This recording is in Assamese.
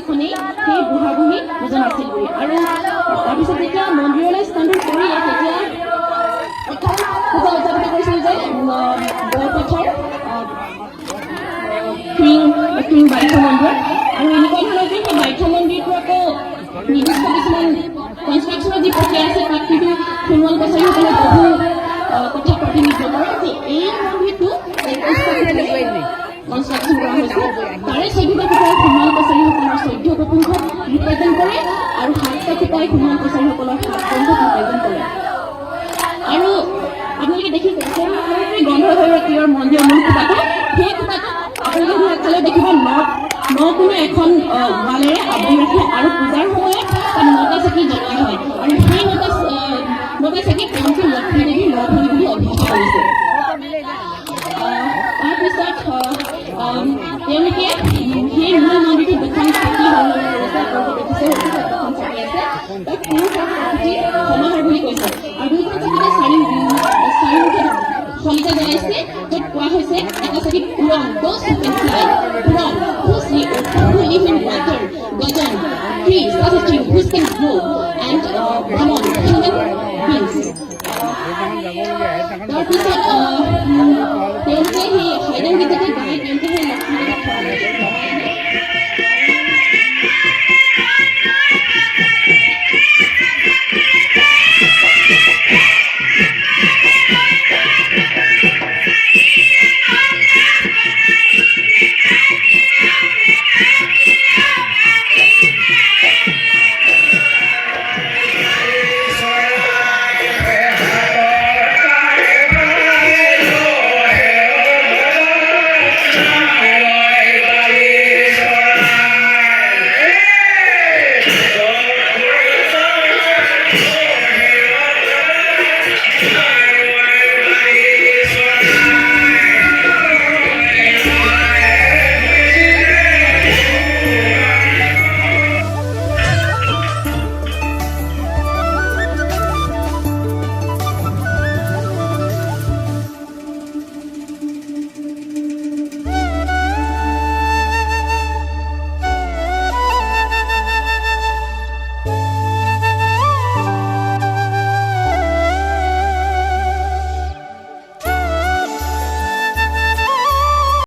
দিনাখনেই সেই বুঢ়া বুঢ়ী দুজন আছিল বুলি। আৰু তাৰপিছত যেতিয়া মন্দিৰলৈ স্থানান্তৰ কৰিলে তেতিয়া পূজা উদযাপন কৰিছিল যে বৰপথাৰ ক্ৰীম বাৰিষা মন্দিৰ। আৰু এনেকুৱা ধৰণৰ যে সেই বাৰিষা মন্দিৰটো আকৌ নিৰ্দিষ্ট কিছুমান কনষ্ট্ৰাকশ্যনৰ যি প্ৰক্ৰিয়া আছে তাত কিন্তু সোণোৱাল কছাৰীসকলে বহু কথা প্ৰতিনিধিত্ব কৰে যে এই মন্দিৰটো কনষ্ট্ৰাকশ্যন কৰা হৈছে তাৰে 14টা খুঁটাই সোণোৱাল কছাৰীসকলৰ 14 পুৰুষক ৰিপ্ৰেজেণ্ট কৰে আৰু 7টা খুঁটাই সোণোৱাল কছাৰীসকলৰ 7 পুৰুষক ৰিপ্ৰেজেণ্ট কৰে। আৰু আপোনালোকে দেখিছে গন্ধৰ্বতীৰ মন্দিৰৰ মূল খুঁটাটো, সেই খুঁটাটো আপোনালোকে আগফালে দেখিব ন কোনো এখন ৱালেৰে আৱৰি ৰাখে আৰু পূজাৰ সময়ত তাত 9টা চাকি জ্বলোৱা হয় আৰু সেই 9টা চাকি তেওঁলোকে লক্ষ্মী দেৱী লভনী বুলি অভিহিত কৰিছে। তাৰপিছত তেওঁলোকে সেই মূল মন্দিৰটো দুখন চাকি বৰ্ণনা কৰিছে। আপোনালোকে দেখিছে দুখন চাকি আছে, তাক পুৰুষ আৰু প্ৰকৃতিৰ সমাহাৰ বুলি কৈছে। আৰু দুইখন চাকিতে চাৰিমুখে শলিতা জ্বলাইছে, য'ত কোৱা হৈছে এটা চাকিত পুৰণ those who can fly, পুৰণ who live in water, Gajan tree substitute who can grow, and ভ্ৰমণ human beings। তাৰপিছত তেওঁলোকে সেই হাইডেন গীততে